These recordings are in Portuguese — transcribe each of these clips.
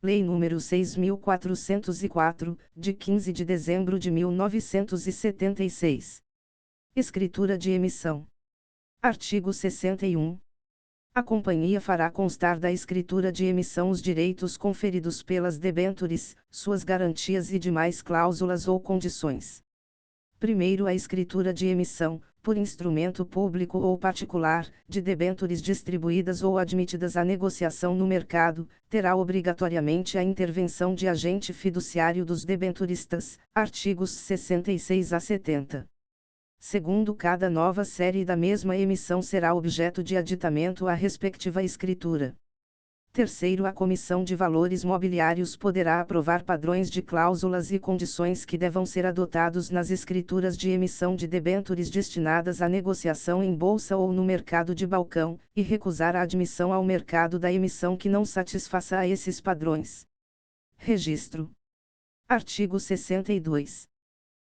Lei nº 6.404, de 15 de dezembro de 1976. Escritura de emissão. Artigo 61. A companhia fará constar da escritura de emissão os direitos conferidos pelas debêntures, suas garantias e demais cláusulas ou condições. Primeiro, a escritura de emissão, por instrumento público ou particular, de debêntures distribuídas ou admitidas à negociação no mercado, terá obrigatoriamente a intervenção de agente fiduciário dos debenturistas, artigos 66 a 70. Segundo, cada nova série da mesma emissão será objeto de aditamento à respectiva escritura. Terceiro, a Comissão de Valores Mobiliários poderá aprovar padrões de cláusulas e condições que devam ser adotados nas escrituras de emissão de debêntures destinadas à negociação em bolsa ou no mercado de balcão, e recusar a admissão ao mercado da emissão que não satisfaça a esses padrões. Registro. Artigo 62.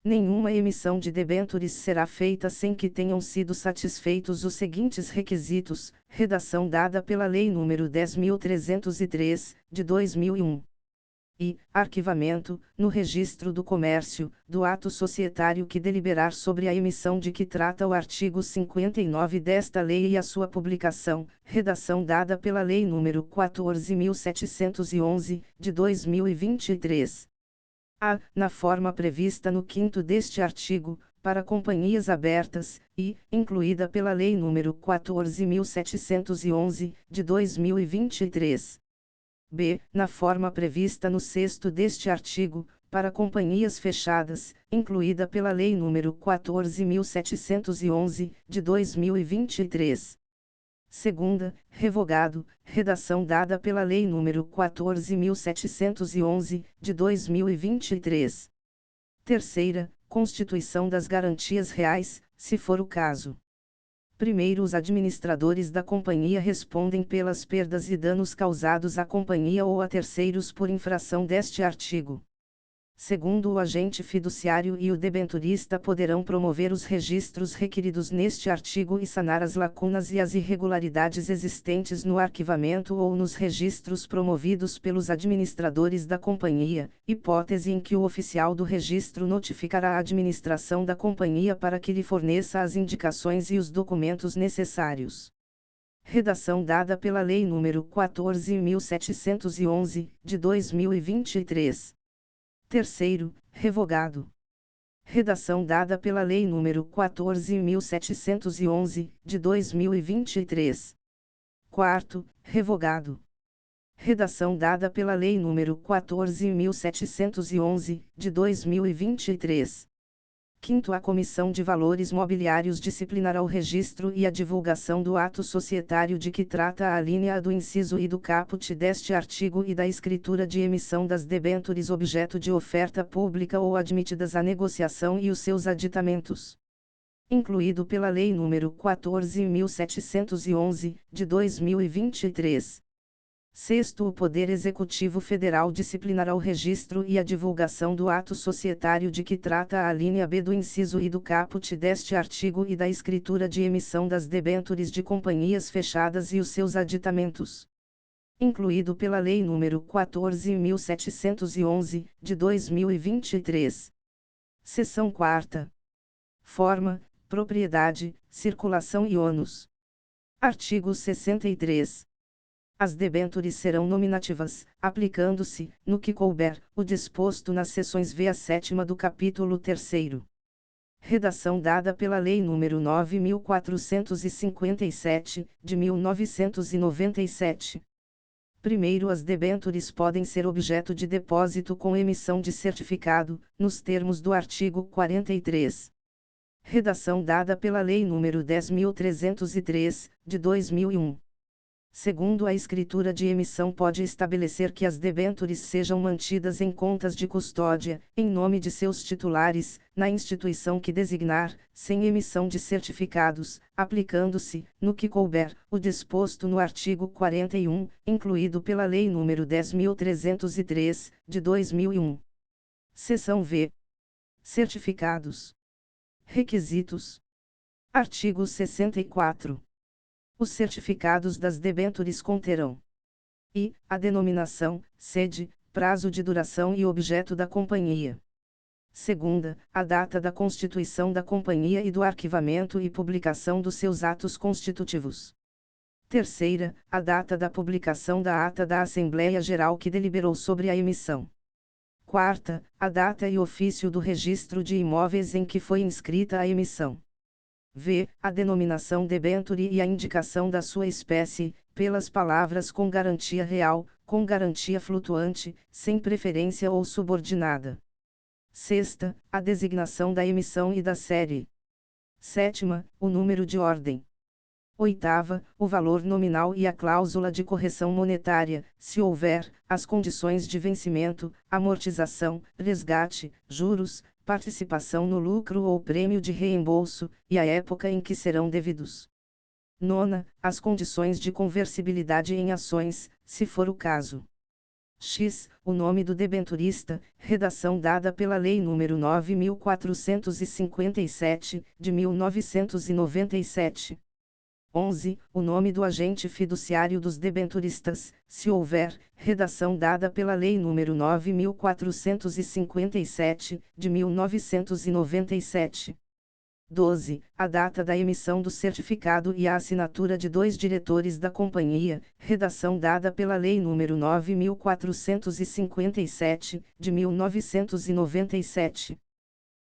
Nenhuma emissão de debêntures será feita sem que tenham sido satisfeitos os seguintes requisitos, redação dada pela Lei nº 10.303, de 2001. E, arquivamento, no Registro do Comércio, do ato societário que deliberar sobre a emissão de que trata o artigo 59 desta lei e a sua publicação, redação dada pela Lei nº 14.711, de 2023. A, na forma prevista no 5º deste artigo, para companhias abertas, e, incluída pela Lei nº 14.711, de 2023. B, na forma prevista no 6º deste artigo, para companhias fechadas, incluída pela Lei nº 14.711, de 2023. Segunda, revogado, redação dada pela Lei nº 14.711, de 2023. Terceira, constituição das garantias reais, se for o caso. Primeiro, os administradores da companhia respondem pelas perdas e danos causados à companhia ou a terceiros por infração deste artigo. Segundo, o agente fiduciário e o debenturista poderão promover os registros requeridos neste artigo e sanar as lacunas e as irregularidades existentes no arquivamento ou nos registros promovidos pelos administradores da companhia, hipótese em que o oficial do registro notificará a administração da companhia para que lhe forneça as indicações e os documentos necessários. Redação dada pela Lei nº 14.711, de 2023. Terceiro, revogado. Redação dada pela Lei nº 14.711, de 2023. Quarto, revogado. Redação dada pela Lei nº 14.711, de 2023. Quinto, a Comissão de Valores Mobiliários disciplinará o registro e a divulgação do ato societário de que trata a alínea do inciso I do caput deste artigo e da escritura de emissão das debêntures objeto de oferta pública ou admitidas à negociação e os seus aditamentos. Incluído pela Lei nº 14.711, de 2023. Sexto, o Poder Executivo Federal disciplinará o registro e a divulgação do ato societário de que trata a alínea B do inciso I do caput deste artigo e da escritura de emissão das debêntures de companhias fechadas e os seus aditamentos. Incluído pela Lei nº 14.711, de 2023. Seção 4ª. Forma, propriedade, circulação e ônus. Artigo 63. As debêntures serão nominativas, aplicando-se, no que couber, o disposto nas seções V a 7ª do capítulo 3º. Redação dada pela Lei nº 9.457, de 1997. Primeiro, as debêntures podem ser objeto de depósito com emissão de certificado, nos termos do artigo 43. Redação dada pela Lei nº 10.303, de 2001. Segundo, a escritura de emissão pode estabelecer que as debêntures sejam mantidas em contas de custódia, em nome de seus titulares, na instituição que designar, sem emissão de certificados, aplicando-se, no que couber, o disposto no artigo 41, incluído pela Lei nº 10.303, de 2001. Seção V. Certificados. Requisitos. Artigo 64. Os certificados das debêntures conterão I. A denominação, sede, prazo de duração e objeto da companhia. Segunda, a data da constituição da companhia e do arquivamento e publicação dos seus atos constitutivos. Terceira, a data da publicação da ata da Assembleia Geral que deliberou sobre a emissão. Quarta, a data e ofício do registro de imóveis em que foi inscrita a emissão. V. A denominação debenture e a indicação da sua espécie, pelas palavras com garantia real, com garantia flutuante, sem preferência ou subordinada. Sexta, a designação da emissão e da série. Sétima, o número de ordem. Oitava, o valor nominal e a cláusula de correção monetária, se houver, as condições de vencimento, amortização, resgate, juros, participação no lucro ou prêmio de reembolso, e a época em que serão devidos. Nona, as condições de conversibilidade em ações, se for o caso. X. O nome do debenturista, redação dada pela Lei nº 9.457, de 1997. 11. O nome do agente fiduciário dos debenturistas, se houver, redação dada pela Lei nº 9.457, de 1997. 12. A data da emissão do certificado e a assinatura de 2 diretores da companhia, redação dada pela Lei nº 9.457, de 1997.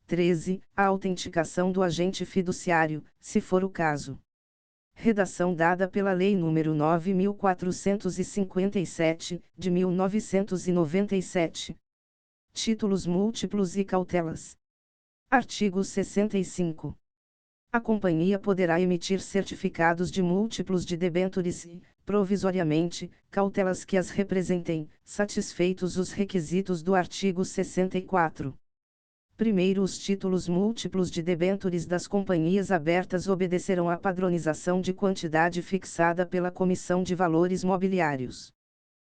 13. A autenticação do agente fiduciário, se for o caso. Redação dada pela Lei nº 9.457, de 1997. Títulos múltiplos e cautelas. Artigo 65. A companhia poderá emitir certificados de múltiplos de debêntures e, provisoriamente, cautelas que as representem, satisfeitos os requisitos do artigo 64. Primeiro, os títulos múltiplos de debêntures das companhias abertas obedecerão à padronização de quantidade fixada pela Comissão de Valores Mobiliários.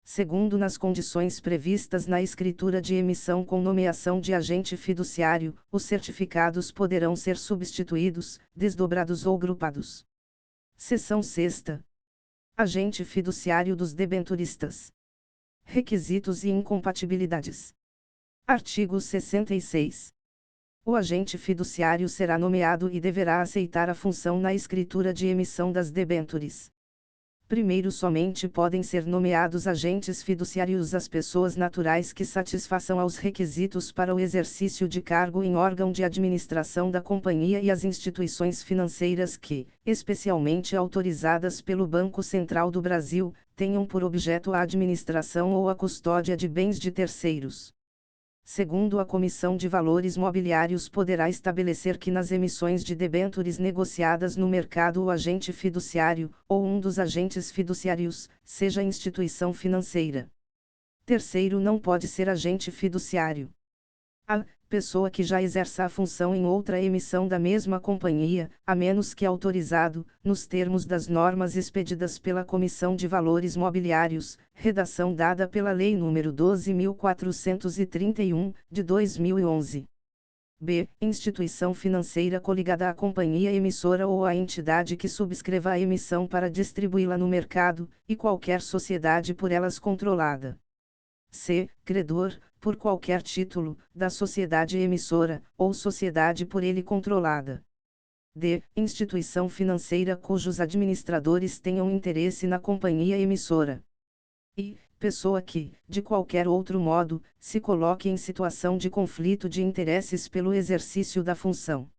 Segundo, nas condições previstas na escritura de emissão com nomeação de agente fiduciário, os certificados poderão ser substituídos, desdobrados ou grupados. Seção 6ª. Agente fiduciário dos debenturistas. Requisitos e incompatibilidades. Artigo 66. O agente fiduciário será nomeado e deverá aceitar a função na escritura de emissão das debêntures. Primeiro, somente podem ser nomeados agentes fiduciários as pessoas naturais que satisfaçam aos requisitos para o exercício de cargo em órgão de administração da companhia e as instituições financeiras que, especialmente autorizadas pelo Banco Central do Brasil, tenham por objeto a administração ou a custódia de bens de terceiros. Segundo, a Comissão de Valores Mobiliários poderá estabelecer que nas emissões de debêntures negociadas no mercado o agente fiduciário, ou um dos agentes fiduciários, seja instituição financeira. Terceiro, não pode ser agente fiduciário a pessoa que já exerça a função em outra emissão da mesma companhia, a menos que autorizado, nos termos das normas expedidas pela Comissão de Valores Mobiliários, redação dada pela Lei nº 12.431, de 2011. B. Instituição financeira coligada à companhia emissora ou à entidade que subscreva a emissão para distribuí-la no mercado, e qualquer sociedade por elas controlada. C. Credor, por qualquer título, da sociedade emissora, ou sociedade por ele controlada. D. Instituição financeira cujos administradores tenham interesse na companhia emissora. E. Pessoa que, de qualquer outro modo, se coloque em situação de conflito de interesses pelo exercício da função.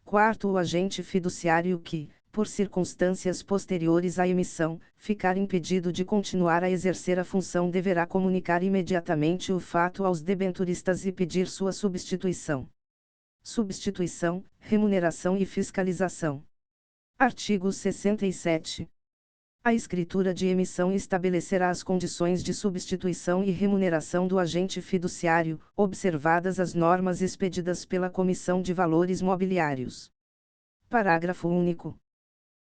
Quarto, o agente fiduciário que, por circunstâncias posteriores à emissão, ficar impedido de continuar a exercer a função deverá comunicar imediatamente o fato aos debenturistas e pedir sua substituição. Substituição, remuneração e fiscalização. Artigo 67. A escritura de emissão estabelecerá as condições de substituição e remuneração do agente fiduciário, observadas as normas expedidas pela Comissão de Valores Mobiliários. Parágrafo único.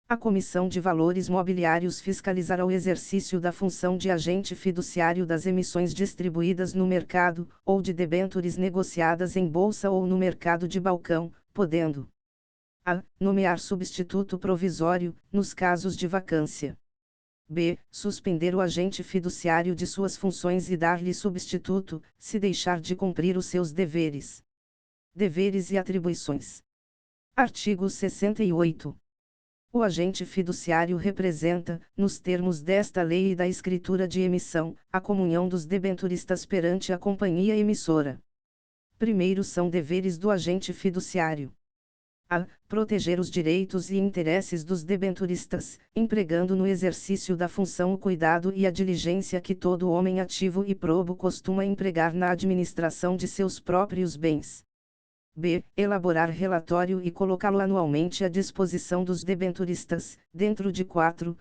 A Comissão de Valores Mobiliários fiscalizará o exercício da função de agente fiduciário das emissões distribuídas no mercado, ou de debêntures negociadas em bolsa ou no mercado de balcão, podendo a. Nomear substituto provisório, nos casos de vacância. b. Suspender o agente fiduciário de suas funções e dar-lhe substituto, se deixar de cumprir os seus deveres. Deveres e atribuições. Artigo 68. O agente fiduciário representa, nos termos desta lei e da escritura de emissão, a comunhão dos debenturistas perante a companhia emissora. Primeiro são deveres do agente fiduciário: a. Proteger os direitos e interesses dos debenturistas, empregando no exercício da função o cuidado e a diligência que todo homem ativo e probo costuma empregar na administração de seus próprios bens. b. Elaborar relatório e colocá-lo anualmente à disposição dos debenturistas, dentro de 4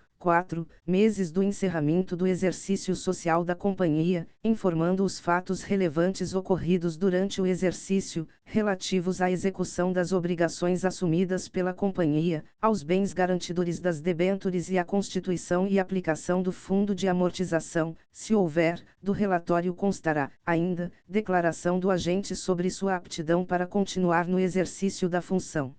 meses do encerramento do exercício social da companhia, informando os fatos relevantes ocorridos durante o exercício, relativos à execução das obrigações assumidas pela companhia, aos bens garantidores das debêntures e à constituição e aplicação do fundo de amortização. Se houver, do relatório constará, ainda, declaração do agente sobre sua aptidão para continuar no exercício da função.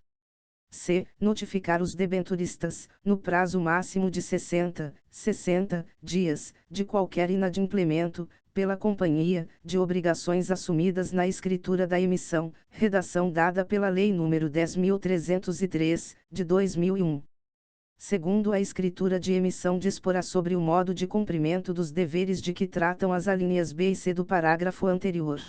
c. Notificar os debenturistas, no prazo máximo de 60 dias, de qualquer inadimplemento, pela companhia, de obrigações assumidas na escritura da emissão, redação dada pela Lei nº 10.303, de 2001. Segundo a escritura de emissão disporá sobre o modo de cumprimento dos deveres de que tratam as alíneas B e C do parágrafo anterior.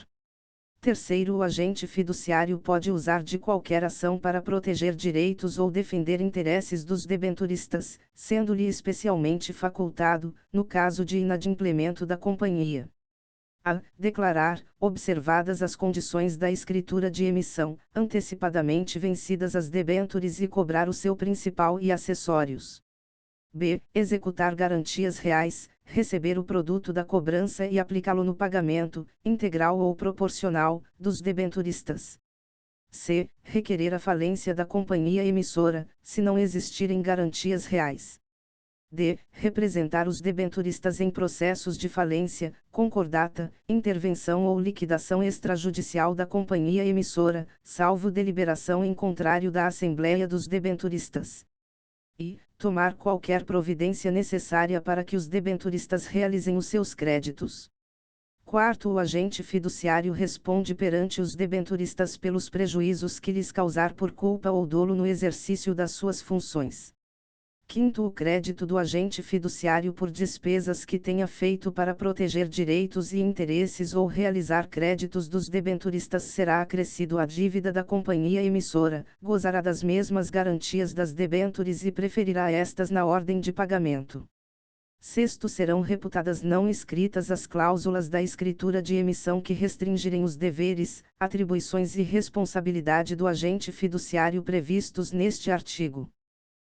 Terceiro, o agente fiduciário pode usar de qualquer ação para proteger direitos ou defender interesses dos debenturistas, sendo-lhe especialmente facultado, no caso de inadimplemento da companhia: a. Declarar, observadas as condições da escritura de emissão, antecipadamente vencidas as debêntures e cobrar o seu principal e acessórios. b. Executar garantias reais, receber o produto da cobrança e aplicá-lo no pagamento, integral ou proporcional, dos debenturistas. c. Requerer a falência da companhia emissora, se não existirem garantias reais. d. Representar os debenturistas em processos de falência, concordata, intervenção ou liquidação extrajudicial da companhia emissora, salvo deliberação em contrário da Assembleia dos Debenturistas. E tomar qualquer providência necessária para que os debenturistas realizem os seus créditos. Quarto, o agente fiduciário responde perante os debenturistas pelos prejuízos que lhes causar por culpa ou dolo no exercício das suas funções. Quinto, o crédito do agente fiduciário por despesas que tenha feito para proteger direitos e interesses ou realizar créditos dos debenturistas será acrescido à dívida da companhia emissora, gozará das mesmas garantias das debêntures e preferirá estas na ordem de pagamento. Sexto, serão reputadas não escritas as cláusulas da escritura de emissão que restringirem os deveres, atribuições e responsabilidade do agente fiduciário previstos neste artigo.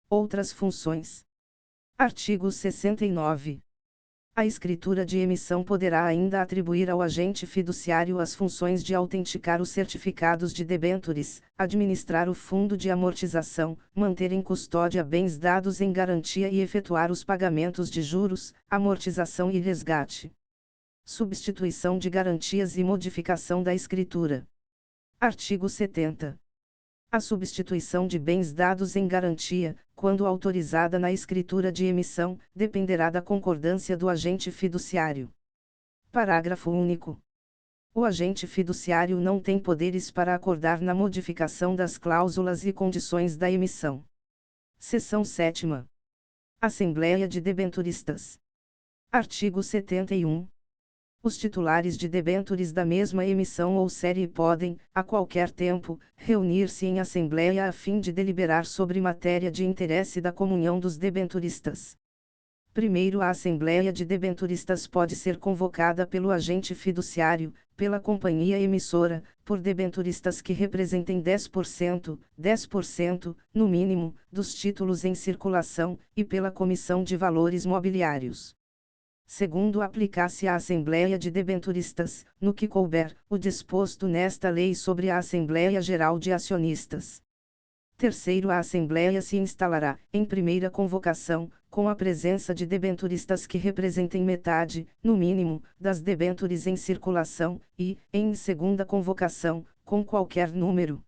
Outras funções. Artigo 69. A escritura de emissão poderá ainda atribuir ao agente fiduciário as funções de autenticar os certificados de debêntures, administrar o fundo de amortização, manter em custódia bens dados em garantia e efetuar os pagamentos de juros, amortização e resgate. Substituição de garantias e modificação da escritura. Artigo 70. A substituição de bens dados em garantia, quando autorizada na escritura de emissão, dependerá da concordância do agente fiduciário. Parágrafo único. O agente fiduciário não tem poderes para acordar na modificação das cláusulas e condições da emissão. Seção 7ª. Assembleia de Debenturistas. Artigo 71. Os titulares de debêntures da mesma emissão ou série podem, a qualquer tempo, reunir-se em assembleia a fim de deliberar sobre matéria de interesse da comunhão dos debenturistas. Primeiro, a Assembleia de Debenturistas pode ser convocada pelo agente fiduciário, pela companhia emissora, por debenturistas que representem 10%, no mínimo, dos títulos em circulação, e pela Comissão de Valores Mobiliários. Segundo, aplicar-se à Assembleia de Debenturistas, no que couber, o disposto nesta lei sobre a Assembleia Geral de Acionistas. Terceiro, a Assembleia se instalará, em primeira convocação, com a presença de debenturistas que representem metade, no mínimo, das debêntures em circulação, e, em segunda convocação, com qualquer número.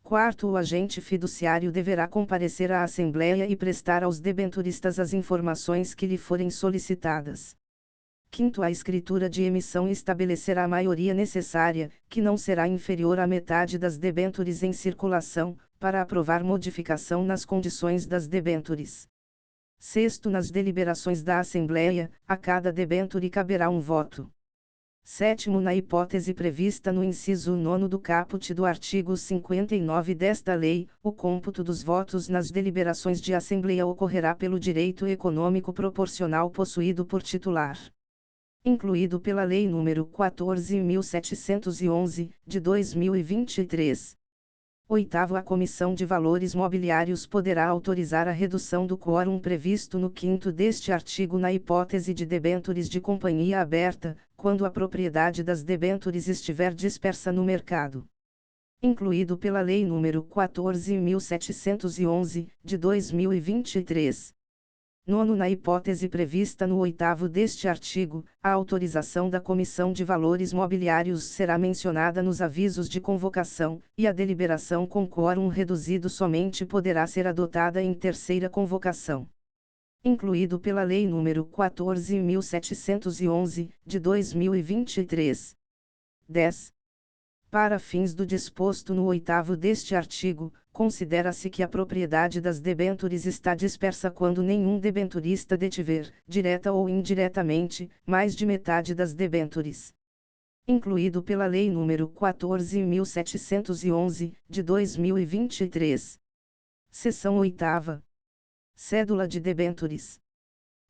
Quarto, o agente fiduciário deverá comparecer à Assembleia e prestar aos debenturistas as informações que lhe forem solicitadas. Quinto, a escritura de emissão estabelecerá a maioria necessária, que não será inferior à metade das debêntures em circulação, para aprovar modificação nas condições das debêntures. Sexto, nas deliberações da Assembleia, a cada debênture caberá um voto. Sétimo, na hipótese prevista no inciso 9 do caput do artigo 59 desta lei, o cômputo dos votos nas deliberações de Assembleia ocorrerá pelo direito econômico proporcional possuído por titular. Incluído pela Lei nº 14.711, de 2023. Oitavo, a Comissão de Valores Mobiliários poderá autorizar a redução do quórum previsto no 5º deste artigo na hipótese de debêntures de companhia aberta, quando a propriedade das debêntures estiver dispersa no mercado. Incluído pela Lei nº 14.711, de 2023. Nono, na hipótese prevista no 8º deste artigo, a autorização da Comissão de Valores Mobiliários será mencionada nos avisos de convocação, e a deliberação com quórum reduzido somente poderá ser adotada em terceira convocação. Incluído pela Lei nº 14.711, de 2023. 10. Para fins do disposto no 8º deste artigo, considera-se que a propriedade das debêntures está dispersa quando nenhum debenturista detiver, direta ou indiretamente, mais de metade das debêntures. Incluído pela Lei nº 14.711, de 2023. Seção 8ª. Cédula de debêntures.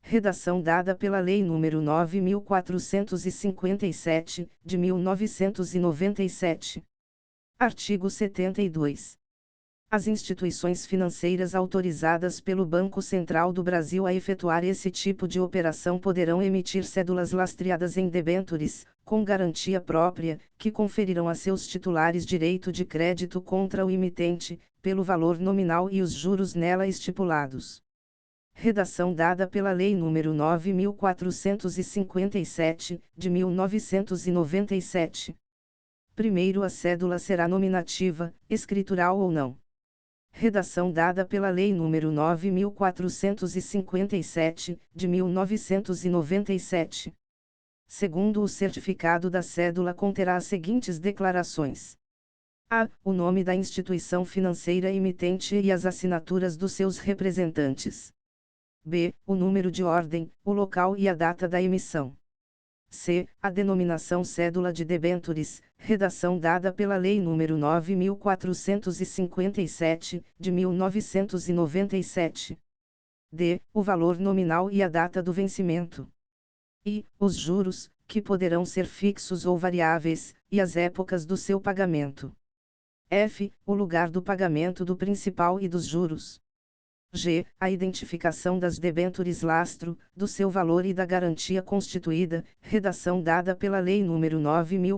Redação dada pela Lei nº 9.457, de 1997. Artigo 72. As instituições financeiras autorizadas pelo Banco Central do Brasil a efetuar esse tipo de operação poderão emitir cédulas lastreadas em debêntures, com garantia própria, que conferirão a seus titulares direito de crédito contra o emitente, pelo valor nominal e os juros nela estipulados. Redação dada pela Lei nº 9.457, de 1997. Primeiro, a cédula será nominativa, escritural ou não. Redação dada pela Lei nº 9.457, de 1997. Segundo, o certificado da cédula conterá as seguintes declarações: a. O nome da instituição financeira emitente e as assinaturas dos seus representantes. B. O número de ordem, o local e a data da emissão. C. A denominação cédula de debêntures, redação dada pela Lei nº 9.457, de 1997. D. O valor nominal e a data do vencimento. I. Os juros, que poderão ser fixos ou variáveis, e as épocas do seu pagamento. F. O lugar do pagamento do principal e dos juros. G. A identificação das debêntures lastro, do seu valor e da garantia constituída, redação dada pela Lei nº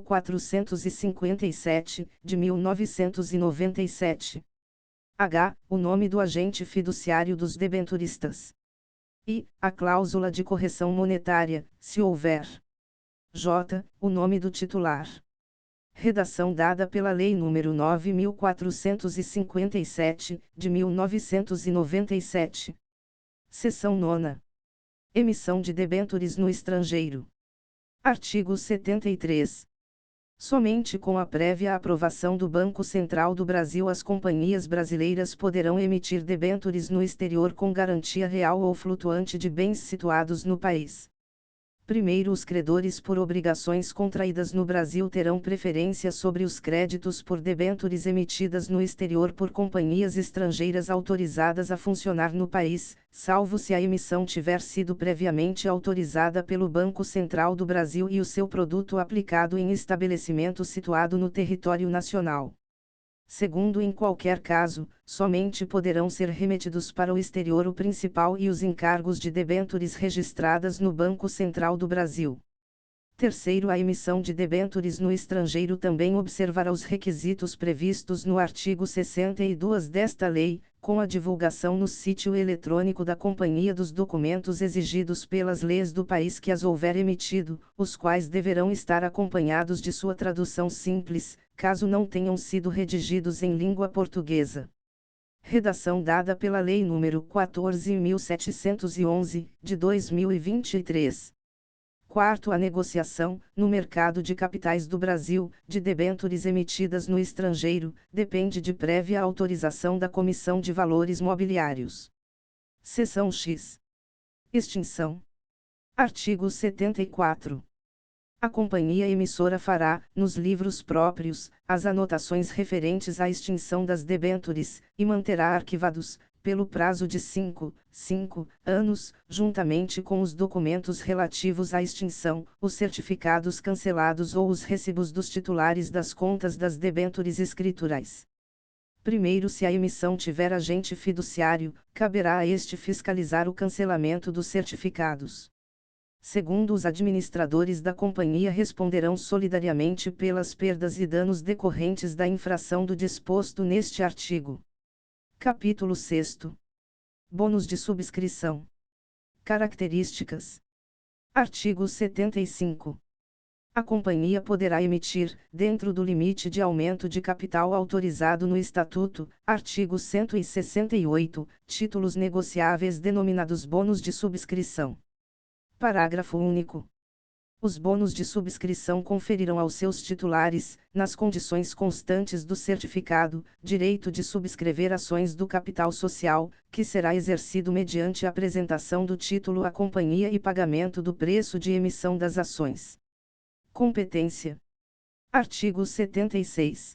9.457, de 1997. H. O nome do agente fiduciário dos debenturistas. I. A cláusula de correção monetária, se houver. J. O nome do titular. Redação dada pela Lei nº 9.457, de 1997. Seção 9ª. Emissão de debêntures no estrangeiro. Artigo 73. Somente com a prévia aprovação do Banco Central do Brasil as companhias brasileiras poderão emitir debêntures no exterior com garantia real ou flutuante de bens situados no país. Primeiro, os credores por obrigações contraídas no Brasil terão preferência sobre os créditos por debêntures emitidas no exterior por companhias estrangeiras autorizadas a funcionar no país, salvo se a emissão tiver sido previamente autorizada pelo Banco Central do Brasil e o seu produto aplicado em estabelecimento situado no território nacional. Segundo, em qualquer caso, somente poderão ser remetidos para o exterior o principal e os encargos de debêntures registradas no Banco Central do Brasil. Terceiro, a emissão de debêntures no estrangeiro também observará os requisitos previstos no artigo 62 desta lei, com a divulgação no sítio eletrônico da companhia dos documentos exigidos pelas leis do país que as houver emitido, os quais deverão estar acompanhados de sua tradução simples, caso não tenham sido redigidos em língua portuguesa. Redação dada pela Lei nº 14.711, de 2023. Quarto, a negociação, no mercado de capitais do Brasil, de debêntures emitidas no estrangeiro, depende de prévia autorização da Comissão de Valores Mobiliários. Seção X. Extinção. Artigo 74. A companhia emissora fará, nos livros próprios, as anotações referentes à extinção das debêntures, e manterá arquivados, pelo prazo de 5 anos, juntamente com os documentos relativos à extinção, os certificados cancelados ou os recibos dos titulares das contas das debêntures escriturais. Primeiro, se a emissão tiver agente fiduciário, caberá a este fiscalizar o cancelamento dos certificados. Segundo, os administradores da companhia responderão solidariamente pelas perdas e danos decorrentes da infração do disposto neste artigo. Capítulo 6. Bônus de subscrição. Características. Artigo 75. A companhia poderá emitir, dentro do limite de aumento de capital autorizado no Estatuto, artigo 168, títulos negociáveis denominados bônus de subscrição. Parágrafo único. Os bônus de subscrição conferirão aos seus titulares, nas condições constantes do certificado, direito de subscrever ações do capital social, que será exercido mediante a apresentação do título à companhia e pagamento do preço de emissão das ações. Competência. Artigo 76.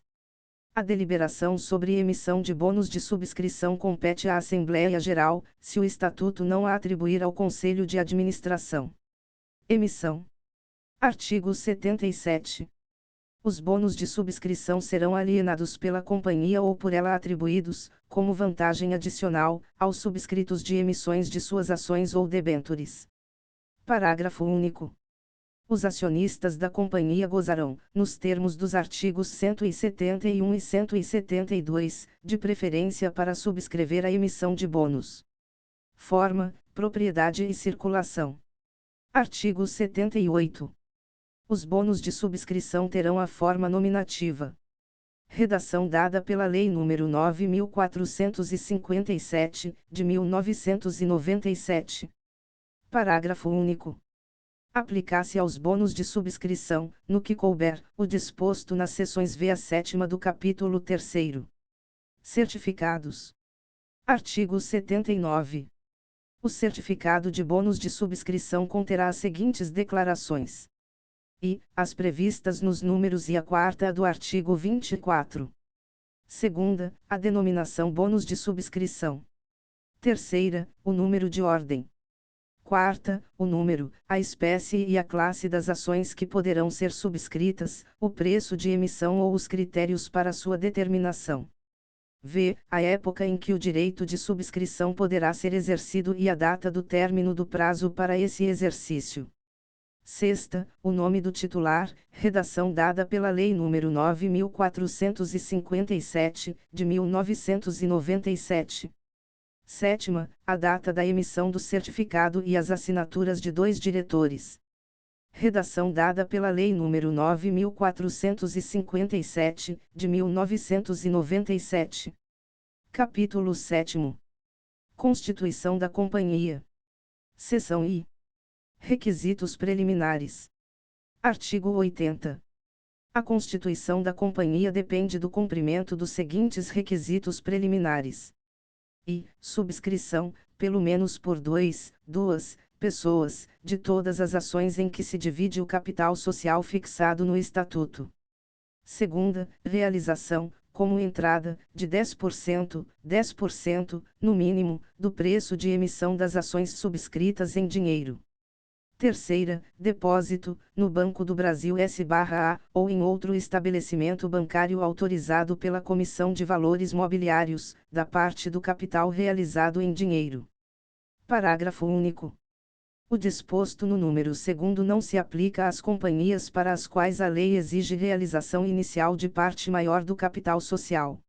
A deliberação sobre emissão de bônus de subscrição compete à Assembleia Geral, se o Estatuto não a atribuir ao Conselho de Administração. Emissão. Artigo 77. Os bônus de subscrição serão alienados pela companhia ou por ela atribuídos, como vantagem adicional, aos subscritos de emissões de suas ações ou debêntures. Parágrafo único. Os acionistas da companhia gozarão, nos termos dos artigos 171 e 172, de preferência para subscrever a emissão de bônus. Forma, propriedade e circulação. Artigo 78. Os bônus de subscrição terão a forma nominativa. Redação dada pela Lei nº 9.457, de 1997. Parágrafo único. Aplicar-se aos bônus de subscrição, no que couber, o disposto nas seções V a 7ª do capítulo 3º. Certificados. Artigo 79. O certificado de bônus de subscrição conterá as seguintes declarações: e, as previstas nos números e a 4ª do artigo 24. Segunda, a denominação bônus de subscrição. Terceira, o número de ordem. Quarta, o número, a espécie e a classe das ações que poderão ser subscritas, o preço de emissão ou os critérios para sua determinação. V. A época em que o direito de subscrição poderá ser exercido e a data do término do prazo para esse exercício. Sexta, o nome do titular, redação dada pela Lei nº 9.457, de 1997. Sétima, a data da emissão do certificado e as assinaturas de 2 diretores. Redação dada pela Lei nº 9.457, de 1997. Capítulo 7. Constituição da Companhia. Seção I. Requisitos preliminares. Artigo 80. A constituição da companhia depende do cumprimento dos seguintes requisitos preliminares. I. Subscrição, pelo menos por duas pessoas, de todas as ações em que se divide o capital social fixado no Estatuto. Segunda, realização, como entrada, de 10%, no mínimo, do preço de emissão das ações subscritas em dinheiro. Terceira, depósito, no Banco do Brasil S/A, ou em outro estabelecimento bancário autorizado pela Comissão de Valores Mobiliários, da parte do capital realizado em dinheiro. Parágrafo único. O disposto no número 2º não se aplica às companhias para as quais a lei exige realização inicial de parte maior do capital social.